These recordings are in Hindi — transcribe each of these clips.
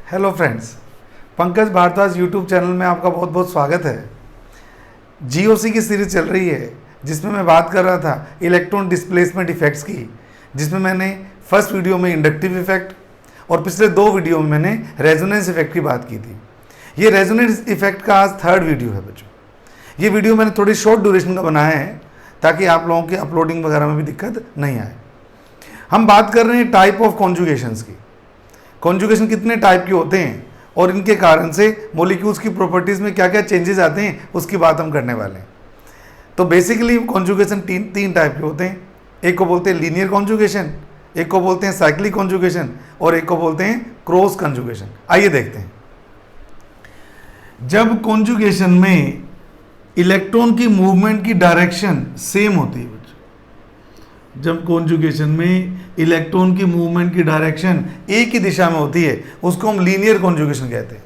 Hello friends, Pankaj Bhardwaj YouTube channel में आपका बहुत बहुत स्वागत है। जीओसी की सीरीज चल रही है जिसमें मैं बात कर रहा था इलेक्ट्रॉन डिस्प्लेसमेंट इफेक्ट्स की, जिसमें मैंने फर्स्ट वीडियो में इंडक्टिव इफेक्ट और पिछले 2 वीडियो में मैंने रेजोनेंस इफेक्ट की बात की थी। ये रेजोनेंस इफेक्ट का आज 3rd वीडियो है बच्चों। ये वीडियो मैंने थोड़ी शॉर्ट ड्यूरेशन का बनाया है ताकि आप लोगों की अपलोडिंग वगैरह में भी दिक्कत नहीं आए। हम बात कर रहे हैं टाइप ऑफ कॉन्जुगेशंस की। कॉन्जुगेशन कितने टाइप के होते हैं और इनके कारण से मॉलिक्यूल्स की प्रॉपर्टीज़ में क्या क्या चेंजेस आते हैं उसकी बात हम करने वाले हैं। तो बेसिकली कॉन्जुगेशन तीन टाइप के होते हैं। एक को बोलते हैं लीनियर कॉन्जुगेशन, एक को बोलते हैं साइक्लिक कॉन्जुगेशन और एक को बोलते हैं क्रॉस कॉन्जुगेशन। आइए देखते हैं। जब कॉन्जुगेशन में इलेक्ट्रॉन की मूवमेंट की डायरेक्शन सेम होती है, जब कॉन्जुगेशन में इलेक्ट्रॉन की मूवमेंट की डायरेक्शन एक ही दिशा में होती है उसको हम लीनियर कॉन्जुगेशन कहते हैं।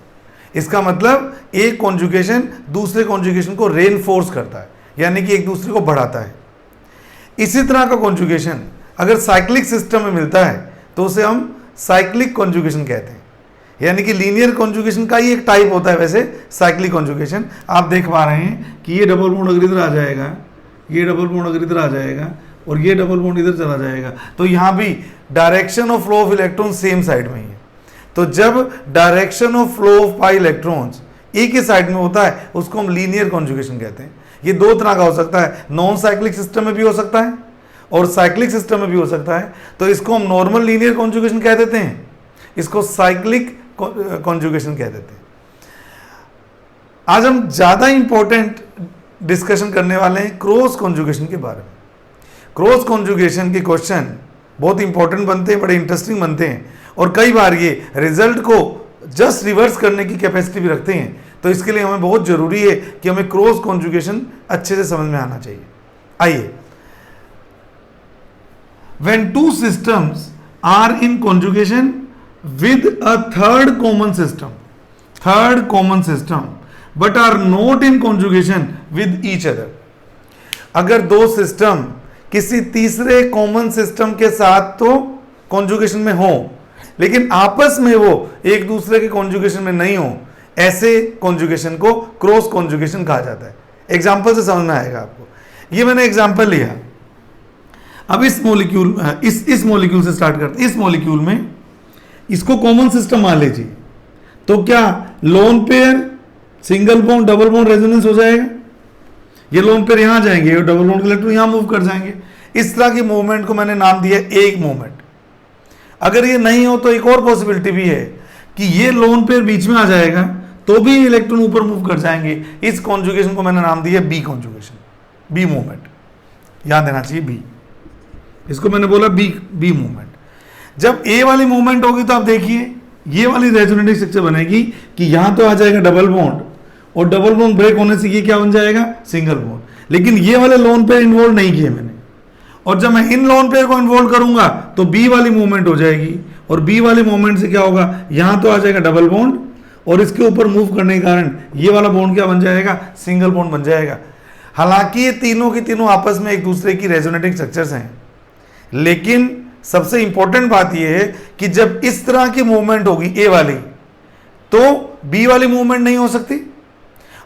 इसका मतलब एक कॉन्जुगेशन दूसरे कॉन्जुगेशन को रेनफोर्स करता है, यानी कि एक दूसरे को बढ़ाता है। इसी तरह का कॉन्जुगेशन अगर साइक्लिक सिस्टम में मिलता है तो उसे हम साइक्लिक कॉन्जुगेशन कहते हैं, यानी कि लीनियर कॉन्जुगेशन का ही एक टाइप होता है वैसे साइक्लिक कॉन्जुगेशन। आप देख पा रहे हैं कि ये डबल बॉन्ड अगर इधर आ जाएगा, ये डबल बॉन्ड अगर इधर आ जाएगा और ये डबल बॉन्ड इधर चला जाएगा तो यहाँ भी direction of flow of electron same side में ही है। तो जब direction of flow of pi electrons एक ही साइड में होता है उसको हम लीनियर कॉन्जुगेशन कहते हैं। ये 2 तरह का हो सकता है, नॉन साइक्लिक सिस्टम में भी हो सकता है और साइक्लिक सिस्टम में भी हो सकता है। तो इसको हम नॉर्मल लीनियर कॉन्जुगेशन कह देते हैं, इसको साइक्लिक कॉन्जुगेशन कह देते हैं। आज हम ज़्यादा इंपॉर्टेंट डिस्कशन करने वाले हैं क्रॉस कॉन्जुगेशन के बारे में। क्रॉस कॉन्जुगेशन के क्वेश्चन बहुत इंपॉर्टेंट बनते हैं, बड़े इंटरेस्टिंग बनते हैं और कई बार ये रिजल्ट को जस्ट रिवर्स करने की कैपेसिटी भी रखते हैं। तो इसके लिए हमें बहुत ज़रूरी है कि हमें क्रॉस कॉन्जुगेशन अच्छे से समझ में आना चाहिए। आइए, when 2 systems are in conjugation with a third common system but are not in conjugation with each other। अगर 2 सिस्टम किसी तीसरे कॉमन सिस्टम के साथ तो कॉन्जुगेशन में हो लेकिन आपस में वो एक दूसरे के कॉन्जुगेशन में नहीं हो, ऐसे कॉन्जुगेशन को क्रॉस कॉन्जुगेशन कहा जाता है। एग्जांपल से समझ में आएगा आपको। ये मैंने एग्जांपल लिया। अब इस मॉलिक्यूल से स्टार्ट करते हैं। इस मॉलिक्यूल में इसको कॉमन सिस्टम मान लीजिए तो क्या lone pair, single bond, double bond resonance हो जाएगा। ये लोन पेयर यहां जाएंगे और डबल बॉन्ड के इलेक्ट्रॉन यहां मूव कर जाएंगे। इस तरह की मूवमेंट को मैंने नाम दिया एक मूवमेंट। अगर ये नहीं हो तो एक और पॉसिबिलिटी भी है कि ये लोन पेयर बीच में आ जाएगा तो भी इलेक्ट्रॉन ऊपर मूव कर जाएंगे। इस कॉन्जुगेशन को मैंने नाम दिया बी कॉन्जुगेशन, बी मूवमेंट। याद देना चाहिए बी, इसको मैंने बोला बी मूवमेंट। जब ए वाली मूवमेंट होगी तो आप देखिए ये वाली रेजोनेटिंग स्ट्रक्चर बनेगी कि यहां तो आ जाएगा डबल बॉन्ड और डबल बॉन्ड ब्रेक होने से ये क्या बन जाएगा, सिंगल बॉन्ड। लेकिन ये वाले लोन पेयर इन्वॉल्व नहीं किए मैंने, और जब मैं इन लोन पेयर को इन्वॉल्व करूंगा तो बी वाली मूवमेंट हो जाएगी और बी वाली मूवमेंट से क्या होगा, यहां तो आ जाएगा डबल बॉन्ड और इसके ऊपर मूव करने के कारण ये वाला बॉन्ड क्या बन जाएगा, सिंगल बॉन्ड बन जाएगा। हालांकि ये तीनों की तीनों आपस में एक दूसरे की रेजोनेटिंग स्ट्रक्चर्स हैं, लेकिन सबसे इंपॉर्टेंट बात यह है कि जब इस तरह की मूवमेंट होगी ए वाली तो बी वाली मूवमेंट नहीं हो सकती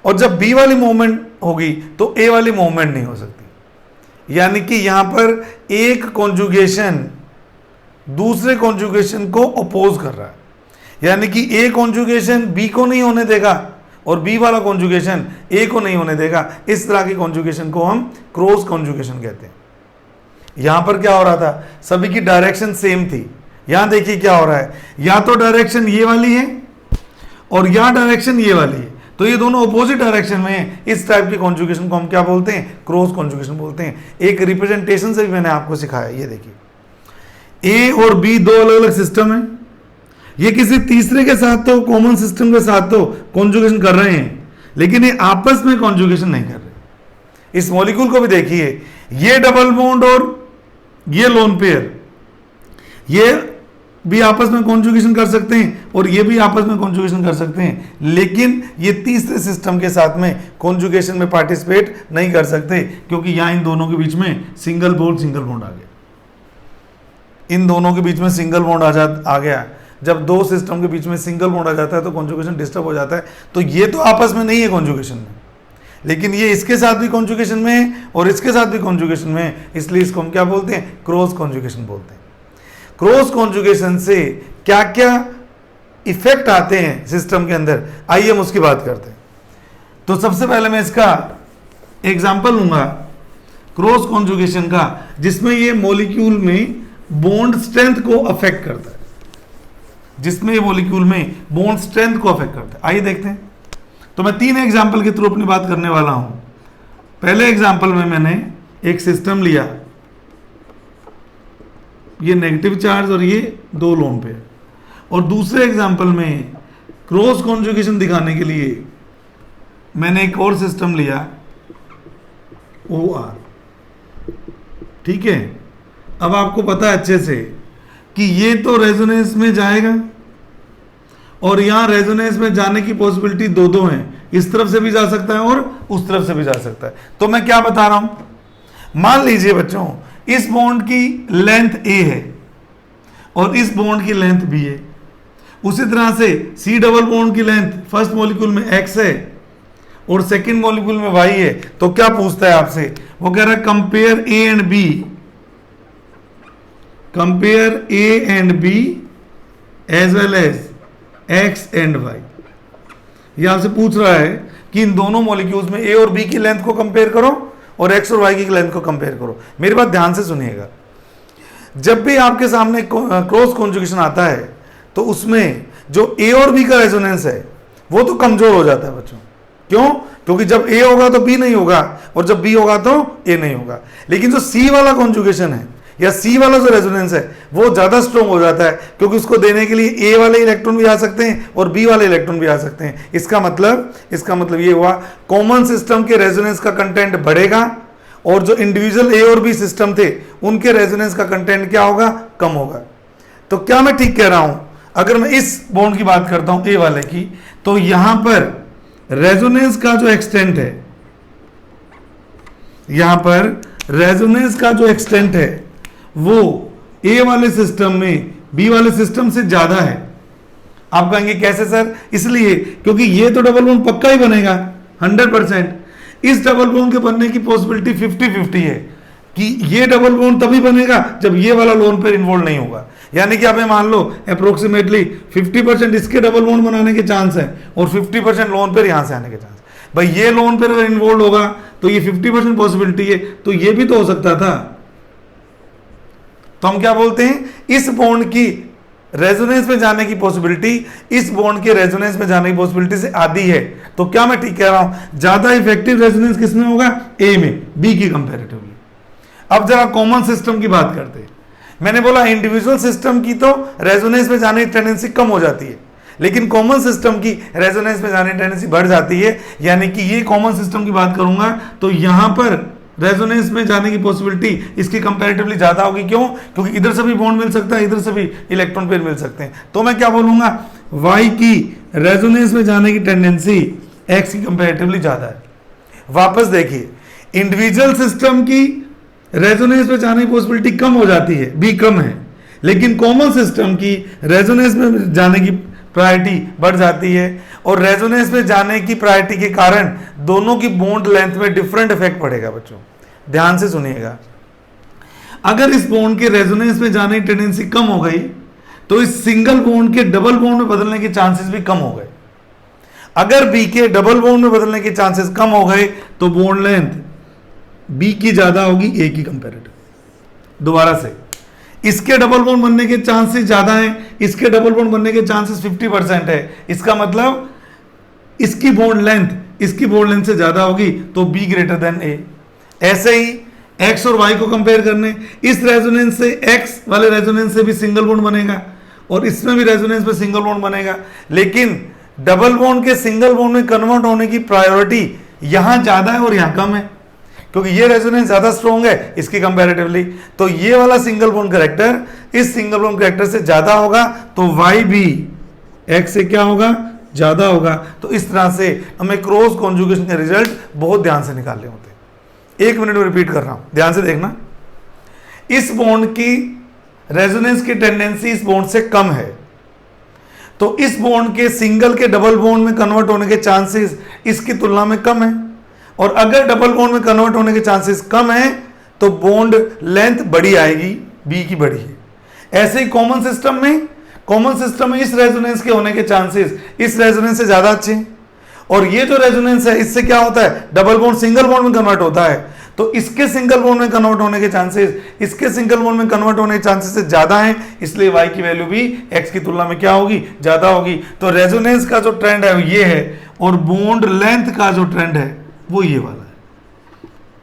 और जब बी वाली मूवमेंट होगी तो ए वाली मूवमेंट नहीं हो सकती। यानी कि यहां पर एक कॉन्जुगेशन दूसरे कॉन्जुगेशन को अपोज कर रहा है, यानी कि ए कॉन्जुगेशन बी को नहीं होने देगा और बी वाला कॉन्जुगेशन ए को नहीं होने देगा। इस तरह की कॉन्जुगेशन को हम क्रॉस कॉन्जुगेशन कहते हैं। यहां पर क्या हो रहा था, सभी की डायरेक्शन सेम थी। यहां देखिए क्या हो रहा है, या तो डायरेक्शन ये वाली है और या डायरेक्शन ये वाली है, तो ये दोनों अपोजिट डायरेक्शन में है। इस टाइप की कॉन्जुगेशन को हम क्या बोलते हैं, क्रॉस कॉन्जुगेशन बोलते हैं। एक रिप्रेजेंटेशन से भी मैंने आपको सिखाया। ये देखिए ए और बी 2 अलग अलग सिस्टम है, ये किसी तीसरे के साथ तो कॉमन सिस्टम के साथ तो कॉन्जुगेशन कर रहे हैं लेकिन ये आपस में कॉन्जुगेशन नहीं कर रहे। इस मॉलिक्यूल को भी देखिए, ये डबल बॉन्ड और ये लोन पेयर, ये भी आपस में कॉन्जुगेशन कर सकते हैं और ये भी आपस में कॉन्जुगेशन कर सकते हैं, लेकिन ये तीसरे सिस्टम के साथ में कॉन्जुगेशन में पार्टिसिपेट नहीं कर सकते क्योंकि यहां इन दोनों के बीच में सिंगल बॉन्ड आ गया। इन दोनों के बीच में सिंगल बॉन्ड आ गया। जब दो सिस्टम के बीच में सिंगल बॉन्ड आ जाता है तो कॉन्जुगेशन डिस्टर्ब हो जाता है। तो ये तो आपस में नहीं है कॉन्जुगेशन में, लेकिन ये इसके साथ भी कॉन्जुगेशन में है और इसके साथ भी कॉन्जुगेशन में है, इसलिए इसको हम क्या बोलते हैं, क्रॉस कॉन्जुगेशन बोलते हैं। क्रॉस कॉन्जुगेशन से क्या क्या इफेक्ट आते हैं सिस्टम के अंदर, आइए हम उसकी बात करते हैं। तो सबसे पहले मैं इसका एग्जाम्पल लूंगा क्रॉस कॉन्जुगेशन का, जिसमें ये मॉलिक्यूल में बॉन्ड स्ट्रेंथ को अफेक्ट करता है, जिसमें ये मॉलिक्यूल में बॉन्ड स्ट्रेंथ को अफेक्ट करता है। आइए देखते हैं। तो मैं 3 एग्जाम्पल के थ्रू अपनी बात करने वाला हूं। पहले एग्जाम्पल में मैंने एक सिस्टम लिया, ये नेगेटिव चार्ज और ये 2 लोन पेयर, और दूसरे एग्जाम्पल में क्रॉस कॉन्जुगेशन दिखाने के लिए मैंने एक और सिस्टम लिया OR। ठीक है, अब आपको पता है अच्छे से कि ये तो रेजोनेंस में जाएगा और यहां रेजोनेंस में जाने की पॉसिबिलिटी दो हैं, इस तरफ से भी जा सकता है और उस तरफ से भी जा सकता है। तो मैं क्या बता रहा हूं, मान लीजिए बच्चों इस बॉन्ड की लेंथ A है और इस बॉन्ड की लेंथ B है। उसी तरह से C डबल बॉन्ड की लेंथ फर्स्ट मॉलिक्यूल में X है और सेकंड मॉलिक्यूल में Y है। तो क्या पूछता है आपसे, वो कह रहा है compare A and B, compare A and B as well as X and Y। ये आपसे पूछ रहा है कि इन दोनों मॉलिक्यूल्स में A और B की लेंथ को कंपेयर करो और X और Y की लेंथ को कंपेयर करो। मेरी बात ध्यान से सुनिएगा, जब भी आपके सामने क्रॉस कॉन्जुगेशन आता है तो उसमें जो A और B का रेजोनेंस है वो तो कमजोर हो जाता है बच्चों। क्यों? क्योंकि जब A होगा तो B नहीं होगा और जब B होगा तो A नहीं होगा। लेकिन जो C वाला कॉन्जुगेशन है या C वाला जो रेजोनेंस है वो ज्यादा स्ट्रॉन्ग हो जाता है, क्योंकि उसको देने के लिए A वाले इलेक्ट्रॉन भी आ सकते हैं और B वाले इलेक्ट्रॉन भी आ सकते हैं। इसका मतलब ये हुआ कॉमन सिस्टम के रेजोनेंस का कंटेंट बढ़ेगा और जो इंडिविजुअल A और B सिस्टम थे उनके रेजोनेंस का कंटेंट क्या होगा, कम होगा। तो क्या मैं ठीक कह रहा हूं? अगर मैं इस बॉन्ड की बात करता हूं A वाले की, तो यहां पर रेजोनेंस का जो एक्सटेंट है, यहां पर रेजोनेंस का जो एक्सटेंट है वो A वाले सिस्टम में B वाले सिस्टम से ज्यादा है। आप कहेंगे कैसे सर? इसलिए क्योंकि ये तो डबल बॉन्ड पक्का ही बनेगा 100%। इस डबल बॉन्ड के बनने की पॉसिबिलिटी 50-50 है कि ये डबल बॉन्ड तभी बनेगा जब ये वाला लोन पेयर इन्वॉल्व नहीं होगा। यानी कि आप मान लो अप्रोक्सीमेटली 50% इसके डबल बॉन्ड बनाने के चांस है और 50% लोन पेयर यहां से आने के चांस। भाई ये लोन पेयर अगर इन्वॉल्व होगा तो ये 50% पॉसिबिलिटी है, तो ये भी तो हो सकता था। तो हम क्या बोलते हैं, इस बॉन्ड की रेजोनेंस में जाने की पॉसिबिलिटी इस बॉन्ड के रेजोनेंस में जाने की पॉसिबिलिटी से आधी है। तो क्या मैं ठीक कह रहा हूं, ज्यादा इफेक्टिव रेजोनेंस किसमें होगा, A में, B की कंपैरेटिवली। अब जरा कॉमन सिस्टम की बात करते हैं। मैंने बोला इंडिविजुअल सिस्टम की तो रेजोनेंस में जाने की टेंडेंसी कम हो जाती है, लेकिन कॉमन सिस्टम की रेजोनेंस में जाने की टेंडेंसी बढ़ जाती है। यानी कि ये कॉमन सिस्टम की बात करूंगा तो यहां पर रेजोनेंस में जाने की पॉसिबिलिटी इसकी कंपैरेटिवली ज्यादा होगी। क्यों? क्योंकि इधर से भी बॉन्ड मिल सकता है, इधर से भी इलेक्ट्रॉन पेयर मिल सकते हैं। तो मैं क्या बोलूंगा, Y की रेजोनेंस में जाने की टेंडेंसी X की कंपैरेटिवली ज्यादा है। वापस देखिए, इंडिविजुअल सिस्टम की रेजोनेंस में जाने की पॉसिबिलिटी कम हो जाती है, B कम है, लेकिन कॉमन सिस्टम की रेजोनेंस में जाने की प्रायोरिटी बढ़ जाती है और रेजोनेंस में जाने की प्रायोरिटी के कारण दोनों की बॉन्ड लेंथ में डिफरेंट इफेक्ट पड़ेगा। बच्चों ध्यान से सुनिएगा, अगर इस बॉन्ड के रेजोनेंस में जाने की टेंडेंसी कम हो गई तो इस सिंगल बॉन्ड के डबल बॉन्ड में बदलने के चांसेस भी कम हो गए। अगर B के डबल बॉन्ड में बदलने के चांसेस कम हो गए तो बॉन्ड लेंथ B की ज्यादा होगी A की कंपैरेटिव। दोबारा से, इसके डबल बॉन्ड बनने के चांसेस ज्यादा हैं, इसके डबल बॉन्ड बनने के चांसेस 50% है। इसका मतलब इसकी बॉन्ड लेंथ से ज्यादा होगी तो B ग्रेटर देन A। ऐसे ही X और Y को कंपेयर करने, इस रेजोनेंस से X वाले रेजोनेंस से भी सिंगल बॉन्ड बनेगा और इसमें भी रेजोनेंस में सिंगल बॉन्ड बनेगा, लेकिन डबल बॉन्ड के सिंगल बॉन्ड में कन्वर्ट होने की प्रायोरिटी यहां ज्यादा है और यहां कम है, क्योंकि ये रेजोनेंस ज्यादा स्ट्रॉन्ग है इसकी कंपैरेटिवली। तो ये वाला सिंगल बॉन्ड कैरेक्टर इस सिंगल बॉन्ड कैरेक्टर से ज्यादा होगा, तो Y भी X से क्या होगा, ज्यादा होगा। तो इस तरह से हमें क्रॉस कॉन्जुगेशन के रिजल्ट बहुत ध्यान से निकालने होते हैं। 1 मिनट में रिपीट कर रहा हूं, ध्यान से देखना। इस बॉन्ड की रेजोनेंस की टेंडेंसी इस बॉन्ड से कम है, तो इस बॉन्ड के सिंगल के डबल बॉन्ड में कन्वर्ट होने के चांसेस इसकी तुलना में कम है, और अगर डबल बॉन्ड में कन्वर्ट होने के चांसेस कम है तो बॉन्ड लेंथ बड़ी आएगी, बी की बड़ी है। ऐसे ही कॉमन सिस्टम में इस रेजोनेंस के होने के चांसेस इस रेजोनेंस से ज्यादा अच्छे हैं, और ये जो रेजोनेंस है इससे क्या होता है, डबल बॉन्ड सिंगल बॉन्ड में कन्वर्ट होता है, तो इसके सिंगल बॉन्ड में कन्वर्ट होने के चांसेस इसके सिंगल बॉन्ड में कन्वर्ट होने के चांसेस से ज्यादा हैं, इसलिए y की वैल्यू भी x की तुलना में क्या होगी, ज्यादा होगी। तो रेजोनेंस का जो ट्रेंड है ये है, और बॉन्ड लेंथ का जो ट्रेंड है वो ये वाला है।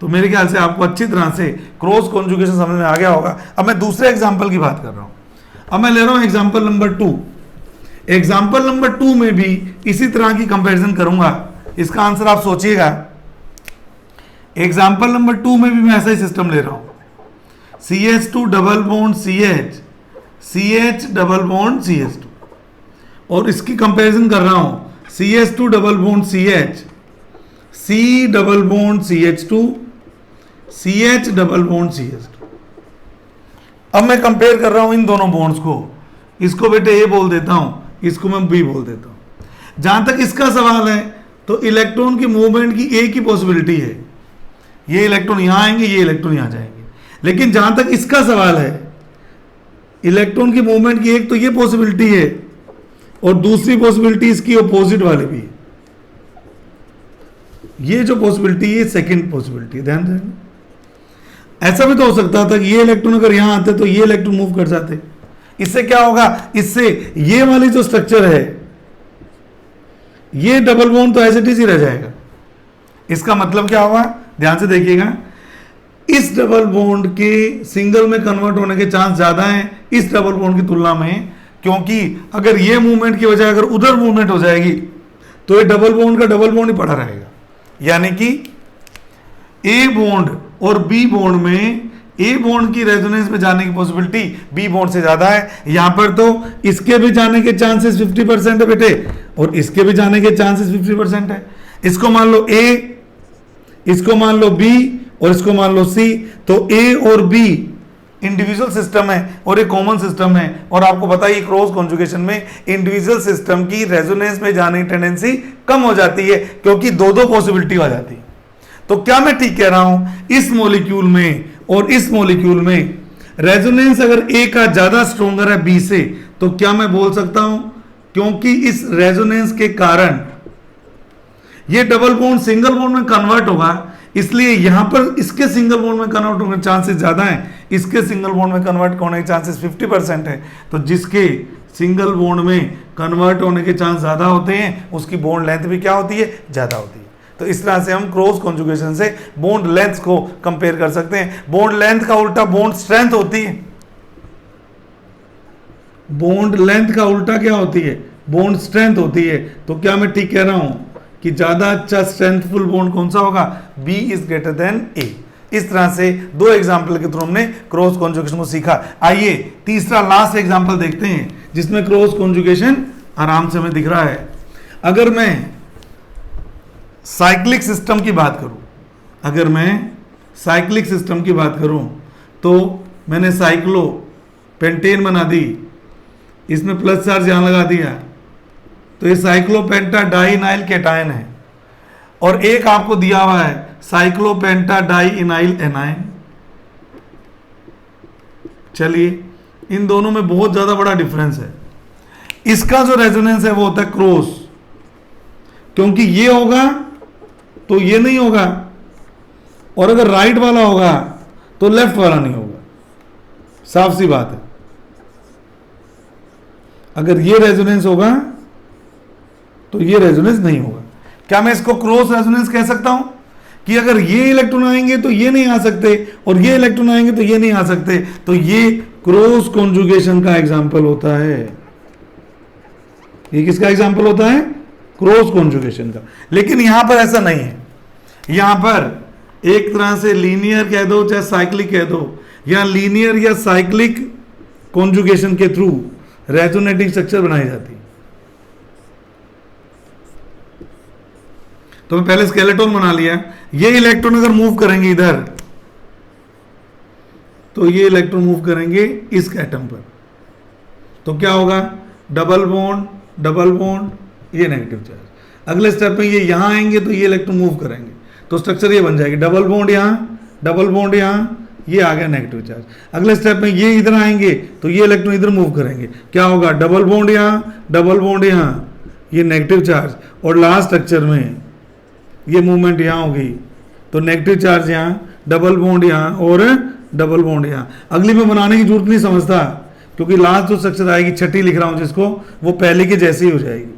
तो मेरे ख्याल से आपको अच्छी तरह से क्रॉस कॉन्जुगेशन समझ में आ गया होगा। अब मैं दूसरे एग्जाम्पल की बात कर रहा हूं। अब मैं ले रहा हूं एग्जाम्पल नंबर 2। एग्जाम्पल नंबर 2 में भी इसी तरह की कंपैरिजन करूंगा। इसका आंसर आप सोचिएगा। एग्जाम्पल नंबर 2 में भी मैं ऐसा ही सिस्टम ले रहा हूं, CH2 double bond CH, CH double bond CH2, और इसकी कंपैरिजन कर रहा हूं CH2 double bond CH, C double bond CH2, CH double bond CH2। अब मैं कंपेयर कर रहा हूं इन दोनों बॉन्ड्स को। इसको बेटे A बोल देता हूं, इसको मैं B बोल देता हूं। जहां तक इसका सवाल है तो इलेक्ट्रॉन की मूवमेंट की एक ही पॉसिबिलिटी है, ये इलेक्ट्रॉन यहां आएंगे, ये इलेक्ट्रॉन यहां जाएंगे। लेकिन जहां तक इसका सवाल है, इलेक्ट्रॉन की मूवमेंट की एक तो ये पॉसिबिलिटी है, और दूसरी पॉसिबिलिटी इसकी अपोजिट वाली भी है। ये जो पॉसिबिलिटी है सेकंड पॉसिबिलिटी, ध्यान देना। ऐसा भी तो हो सकता था कि ये इलेक्ट्रॉन अगर यहां आते तो ये इलेक्ट्रॉन मूव कर जाते। इससे क्या होगा, इससे ये वाली जो स्ट्रक्चर है, ये डबल बॉन्ड तो एज इट इज ही रह जाएगा। इसका मतलब क्या होगा, ध्यान से देखिएगा, इस डबल बॉन्ड के सिंगल में कन्वर्ट होने के चांस ज्यादा हैं इस डबल बॉन्ड की तुलना में, क्योंकि अगर ये मूवमेंट की वजह अगर उधर मूवमेंट हो जाएगी तो ये डबल बॉन्ड का डबल बॉन्ड ही पड़ा रहेगा। यानी कि ए बॉन्ड और बी बॉन्ड में ए बॉन्ड की रेजोनेंस में जाने की पॉसिबिलिटी बी बॉन्ड से ज्यादा है। यहां पर तो इसके भी जाने के चांसेस 50% है बेटे, और इसके भी जाने के चांसेस 50% है। इसको मान लो ए, इसको मान लो बी, और इसको मान लो सी। तो ए और बी इंडिविजुअल सिस्टम है और एक कॉमन सिस्टम है, और आपको पता है क्रॉस कॉन्जुगेशन में इंडिविजुअल सिस्टम की रेजोनेंस में जाने की टेंडेंसी कम हो जाती है, क्योंकि दो दो पॉसिबिलिटी आ जाती है। तो क्या मैं ठीक कह रहा हूं, इस मॉलिक्यूल में और इस मॉलिक्यूल में रेजोनेंस अगर ए का ज्यादा स्ट्रॉन्गर है बी से, तो क्या मैं बोल सकता हूं, क्योंकि इस रेजोनेंस के कारण ये डबल बॉन्ड सिंगल बॉन्ड में कन्वर्ट होगा, इसलिए यहां पर इसके सिंगल बॉन्ड में कन्वर्ट होने के चांसेस ज्यादा हैं, इसके सिंगल बॉन्ड में कन्वर्ट होने के चांसेस 50% है। तो जिसके सिंगल बॉन्ड में कन्वर्ट होने के चांस ज्यादा होते हैं उसकी बॉन्ड लेंथ भी क्या होती है, ज्यादा होती है। तो इस तरह से हम क्रॉस कॉन्जुगेशन से बॉन्ड लेंथ को कंपेयर कर सकते हैं। बॉन्ड लेंथ का उल्टा बॉन्ड स्ट्रेंथ होती है। बॉन्ड लेंथ का उल्टा क्या होती है, बॉन्ड स्ट्रेंथ होती है। तो क्या मैं ठीक कह रहा हूं कि ज्यादा अच्छा स्ट्रेंथफुल बॉन्ड कौन सा होगा, B is greater than A। इस तरह से दो एग्जाम्पल के थ्रू हमने क्रॉस कॉन्जुगेशन को सीखा। आइए तीसरा लास्ट एग्जाम्पल देखते हैं जिसमें क्रॉस कॉन्जुगेशन आराम से हमें दिख रहा है। अगर मैं साइक्लिक सिस्टम की बात करूं, अगर मैं साइक्लिक सिस्टम की बात करूं तो मैंने साइक्लो पेंटेन बना दी, इसमें प्लस चार्ज यहां लगा दिया, तो ये साइक्लोपेंटा डाइनाइल केटायन है, और एक आपको दिया हुआ है साइक्लोपेंटा डाइनाइल एनायन। चलिए इन दोनों में बहुत ज्यादा बड़ा डिफरेंस है। इसका जो रेजोनेंस है वो होता है क्रॉस, क्योंकि ये होगा तो ये नहीं होगा, और अगर राइट वाला होगा तो लेफ्ट वाला नहीं होगा। साफ सी बात है। अगर ये रेजोनेंस होगा तो ये रेजोनेंस नहीं होगा। क्या मैं इसको क्रॉस रेजोनेंस कह सकता हूं कि अगर ये इलेक्ट्रॉन आएंगे तो ये नहीं आ सकते, और ये इलेक्ट्रॉन आएंगे तो ये नहीं आ सकते? तो ये क्रॉस कॉन्जुगेशन का एग्जाम्पल होता है। ये किसका एग्जाम्पल होता है, क्रॉस कॉन्जुगेशन का। लेकिन यहां पर ऐसा नहीं है। यहां पर एक तरह से लीनियर कह दो चाहे साइक्लिक कह दो, या लीनियर या साइक्लिक कॉन्जुगेशन के थ्रू रेजोनेटिंग स्ट्रक्चर बनाई जाती है। तो मैं पहले स्केलेटोन बना लिया। ये इलेक्ट्रॉन अगर मूव करेंगे इधर, तो ये इलेक्ट्रॉन मूव करेंगे इस एटम पर, तो क्या होगा, डबल बॉन्ड डबल बॉन्ड, ये नेगेटिव चार्ज। अगले स्टेप में ये यहाँ आएंगे तो ये इलेक्ट्रॉन मूव करेंगे, तो स्ट्रक्चर ये बन जाएगी, डबल बॉन्ड यहाँ, डबल बॉन्ड यहाँ, ये आ गया नेगेटिव चार्ज। अगले स्टेप में ये इधर आएंगे तो ये इलेक्ट्रॉन इधर मूव करेंगे, क्या होगा, डबल बॉन्ड यहाँ, डबल बॉन्ड यहाँ, ये नेगेटिव चार्ज। और लास्ट स्ट्रक्चर में ये मूवमेंट यहाँ होगी तो नेगेटिव चार्ज यहाँ, डबल बॉन्ड यहाँ और डबल बॉन्ड यहाँ। अगली में बनाने की जरूरत नहीं समझता, क्योंकि लास्ट जो स्ट्रक्चर आएगी, छठी लिख रहा हूं जिसको, वो पहले की जैसी ही हो जाएगी।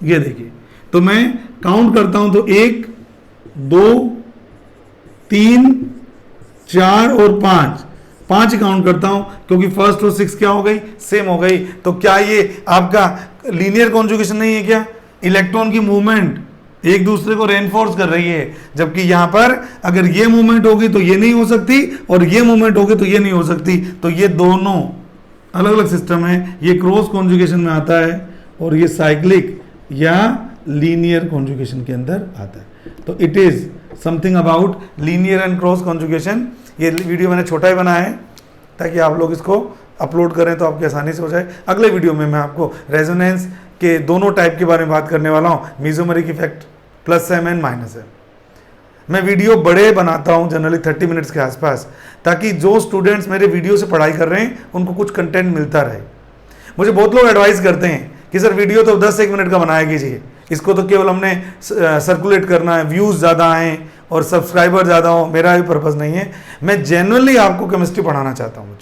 ये देखिए, तो मैं काउंट करता हूं तो 1 2 3 4 और 5 काउंट करता हूं, क्योंकि फर्स्ट और 6 क्या हो गई, सेम हो गई। तो क्या ये आपका लीनियर कॉन्जुगेशन नहीं है क्या? इलेक्ट्रॉन की मूवमेंट एक दूसरे को रेनफोर्स कर रही है, जबकि यहां पर अगर ये मूवमेंट होगी तो ये नहीं हो सकती और ये मूवमेंट होगी तो ये नहीं हो सकती। तो ये दोनों अलग अलग सिस्टम है, ये क्रॉस कॉन्जुगेशन में आता है और ये साइक्लिक या लीनियर कॉन्जुगेशन के अंदर आता है। तो it is something about linear and cross conjugation. ये वीडियो मैंने छोटा ही बनाया है ताकि आप लोग इसको अपलोड करें तो आपकी आसानी से हो जाए। अगले वीडियो में मैं आपको रेजोनेंस के दोनों टाइप के बारे में बात करने वाला हूँ, मीजोमेरिक इफेक्ट प्लस है एंड माइनस है। मैं वीडियो बड़े बनाता हूँ जनरली 30 मिनट्स के आसपास, ताकि जो स्टूडेंट्स मेरे वीडियो से पढ़ाई कर रहे हैं उनको कुछ कंटेंट मिलता रहे। मुझे बहुत लोग एडवाइस करते हैं कि सर वीडियो तो 10-1 मिनट का बनाया कीजिए, इसको तो केवल हमने सर्कुलेट करना है, व्यूज़ ज़्यादा आएँ और सब्सक्राइबर ज़्यादा हो, मेरा भी पर्पज़ नहीं है। मैं जेन्युइनली आपको केमिस्ट्री पढ़ाना चाहता हूँ।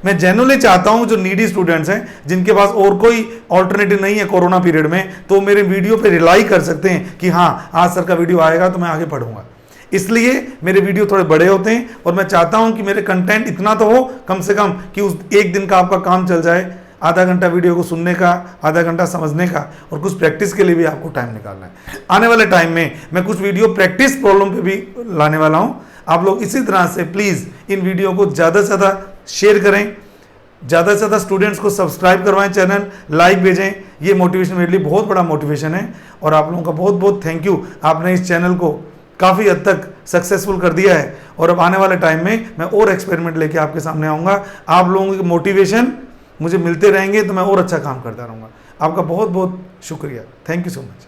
मैं जेन्युइनली चाहता हूँ जो नीडी स्टूडेंट्स हैं, जिनके पास और कोई ऑल्टरनेटिव नहीं है कोरोना पीरियड में, तो मेरे वीडियो पे रिलाई कर सकते हैं कि हाँ आज सर का वीडियो आएगा तो मैं आगे पढ़ूंगा। इसलिए मेरे वीडियो थोड़े बड़े होते हैं और मैं चाहता हूँ कि मेरे कंटेंट इतना तो हो कम से कम कि उस एक दिन का आपका काम चल जाए, आधा घंटा वीडियो को सुनने का, आधा घंटा समझने का, और कुछ प्रैक्टिस के लिए भी आपको टाइम निकालना है। आने वाले टाइम में मैं कुछ वीडियो प्रैक्टिस प्रॉब्लम पे भी लाने वाला हूँ। आप लोग इसी तरह से प्लीज़ इन वीडियो को ज़्यादा से ज़्यादा शेयर करें, ज़्यादा से ज़्यादा स्टूडेंट्स को सब्सक्राइब करवाएं, चैनल लाइक भेजें। ये मोटिवेशन मेरे लिए बहुत बड़ा मोटिवेशन है और आप लोगों का बहुत बहुत थैंक यू। आपने इस चैनल को काफ़ी हद तक सक्सेसफुल कर दिया है और अब आने वाले टाइम में मैं और एक्सपेरिमेंट लेके आपके सामने आऊँगा। आप लोगों की मोटिवेशन मुझे मिलते रहेंगे तो मैं और अच्छा काम करता रहूँगा। आपका बहुत बहुत शुक्रिया। Thank you so much.